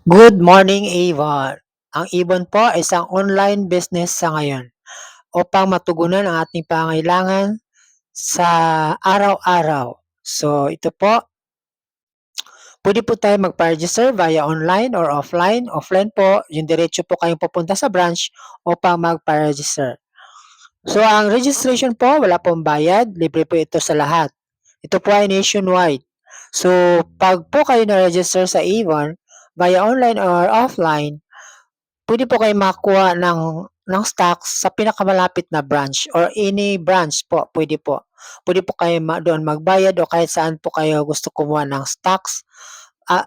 Good morning, Avon. Ang Avon po ay isang online business sa ngayon upang matugunan ang ating pangailangan sa araw-araw. So, ito po, pwede po tayo magpa-register via online or offline. Offline po, yung diretso po kayong pupunta sa branch upang magpa-register. So, ang registration po, wala pong bayad. Libre po ito sa lahat. Ito po ay nationwide. So, pag po kayo na-register sa Avon, via online or offline, pwede po kayo makakuha ng stocks sa pinakamalapit na branch or any branch po, pwede po. Pwede po kayo doon magbayad o kahit saan po kayo gusto kumuha ng stocks,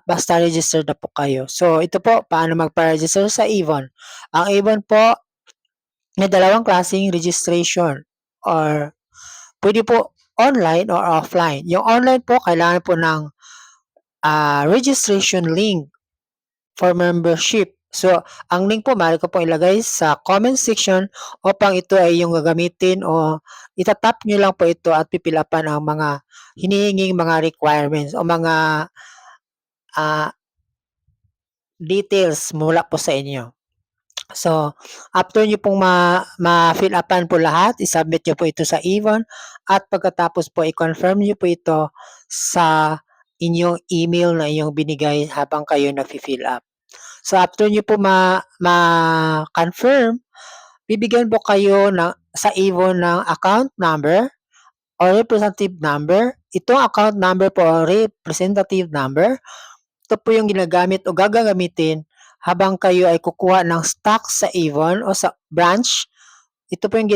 basta registered na po kayo. So, ito po, paano magpa-register sa Avon. Ang Avon po, may dalawang klaseng registration or pwede po online or offline. Yung online po, kailangan po ng registration link for membership. So, ang link po, maaari ko pong ilagay sa comment section upang ito ay yung gagamitin o itatap nyo lang po ito at pipilapan ang mga hinihinging mga requirements o mga uh, details mula po sa inyo. So, after nyo pong ma-fill upan po lahat, isubmit nyo po ito sa Avon at pagkatapos po i-confirm nyo po ito sa inyong email na inyong binigay habang kayo na-fill up. So, after nyo po ma-confirm, bibigyan po kayo sa Avon ng account number or representative number. Itong account number po or representative number, ito po yung ginagamit o gagamitin habang kayo ay kukuha ng stock sa Avon o sa branch. Ito po yung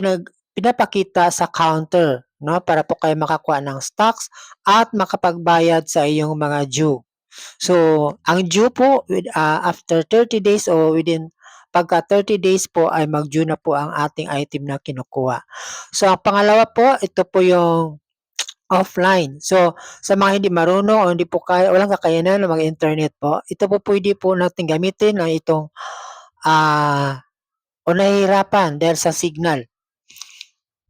pinapakita sa counter, no, para po kayo makakuha ng stocks at makapagbayad sa iyong mga due. So, ang due po after 30 days o pagka 30 days po ay mag-due na po ang ating item na kinukuha. So, ang pangalawa po, ito po yung offline. So, sa mga hindi marunong o hindi po walang kakayanan ng mag-internet po, ito po pwede po natin gamitin ang itong o nahihirapan dahil sa signal.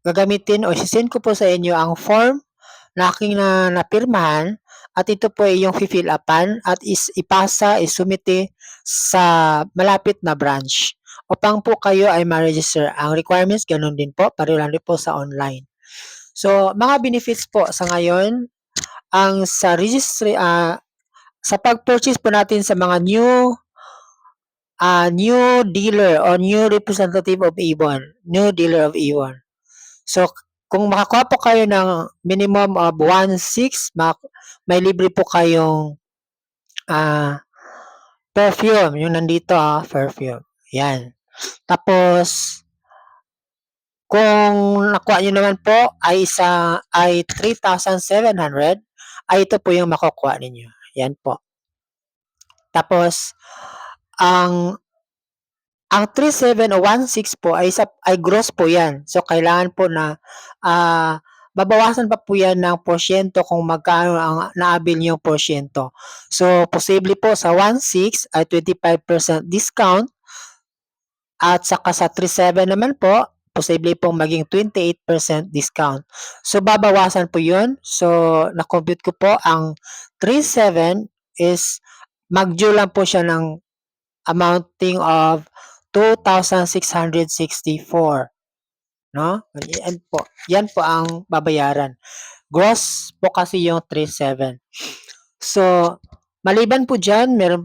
Gagamitin o sisend ko po sa inyo ang form na aking napirmahan at ito po ay yung fill upan at ipasa, isumite sa malapit na branch upang po kayo ay ma-register. Ang requirements, ganun din po, pareho lang din po sa online. So, mga benefits po sa ngayon, ang sa registry, sa pag-purchase po natin sa mga new dealer or new representative of Avon, new dealer of Avon. So, kung makakuha po kayo ng minimum of 1.6, may libre po kayong perfume. Yung nandito, perfume. Yan. Tapos, kung nakuha nyo naman po ay 3,700, ay ito po yung makukuha ninyo. Yan po. Tapos, ang 3.7 o 1.6 po ay gross po yan. So, kailangan po na babawasan pa po yan ng porsyento kung magkano ang naabil niyong porsyento. So, posible po sa 1.6 ay 25% discount at saka sa 3.7 naman po, posible pong maging 28% discount. So, babawasan po yun. So, na-compute ko po ang 3.7 is mag-due lang po siya ng amounting of 2,664. No? Yan po ang babayaran. Gross po kasi yung 3.7. So, maliban po dyan, mayroon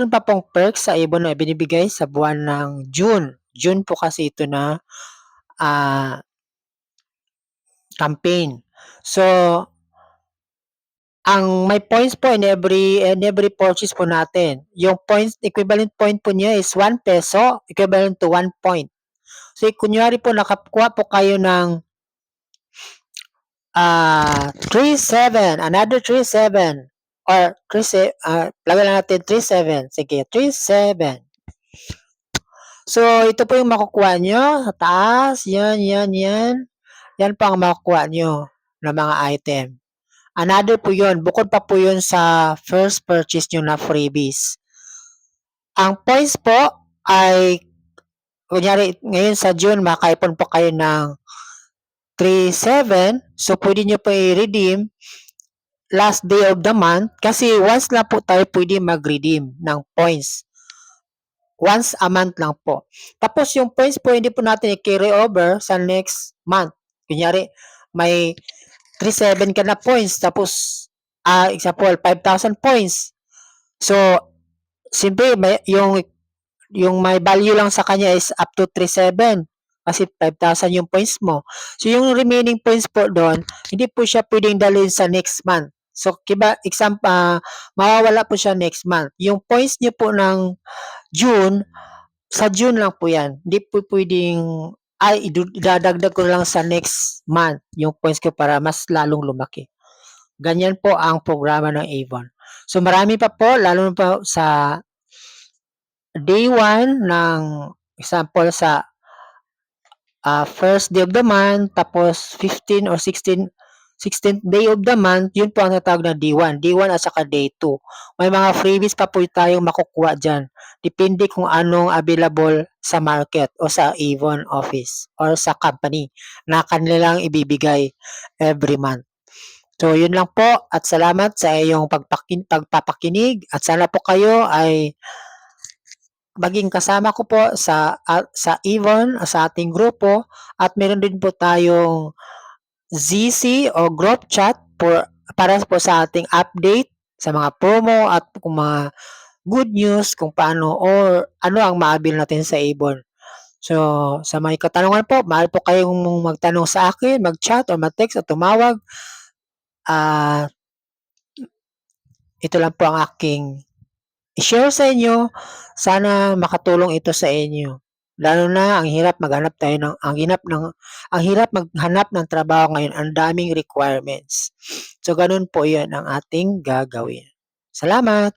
pa pong perks sa Avon na binibigay sa buwan ng June. June po kasi ito na campaign. So, ang may points po in every purchase po natin. Yung points, equivalent point po niya is 1 peso, equivalent to 1 point. So, kunyari po nakakuha po kayo ng 3.7, another 3.7 or 3.7, lagay lang natin 3.7. Sige, 3.7. So, ito po yung makukuha nyo sa taas. Yan. Yan po ang makukuha nyo ng mga item. Another po yun. Bukod pa po yun sa first purchase nyo na freebies. Ang points po ay, kunyari, ngayon sa June, makaipon po kayo ng 3.7. So, pwede nyo po i-redeem last day of the month kasi once lang po tayo pwede mag-redeem ng points. Once a month lang po. Tapos yung points po hindi po natin i-carry over sa next month. Kunyari, may 3,700 ka na points tapos example 5,000 points. So, siyempre yung may value lang sa kanya is up to 3,700 kasi 5,000 yung points mo. So, yung remaining points po doon, hindi po siya pwedeng dalhin sa next month. So, mawawala po siya next month. Yung points niyo po ng June, sa June lang po yan. Hindi po pwedeng, idadagdag ko lang sa next month yung points ko para mas lalong lumaki. Ganyan po ang programa ng Avon. So, marami pa po, lalo pa sa day 1 ng example sa first day of the month, tapos 15 or 16th day of the month, yun po ang natawag na D1. D1 at saka Day 2. May mga freebies pa po tayong makukuha dyan. Depende kung anong available sa market o sa Avon office or sa company na kanilang ibibigay every month. So, yun lang po at salamat sa iyong pagpapakinig at sana po kayo ay maging kasama ko po sa Avon, sa ating grupo at meron din po tayong ZC o group chat para po sa ating update sa mga promo at kung mga good news kung paano or ano ang maabil natin sa Avon. So, sa may katanungan po, maaari po kayong magtanong sa akin, mag-chat o mag-text o tumawag. Ito lang po ang aking i-share sa inyo. Sana makatulong ito sa inyo. Lalo na ang hirap maghanap ng trabaho ngayon, ang daming requirements. So ganun po 'yan ang ating gagawin. Salamat.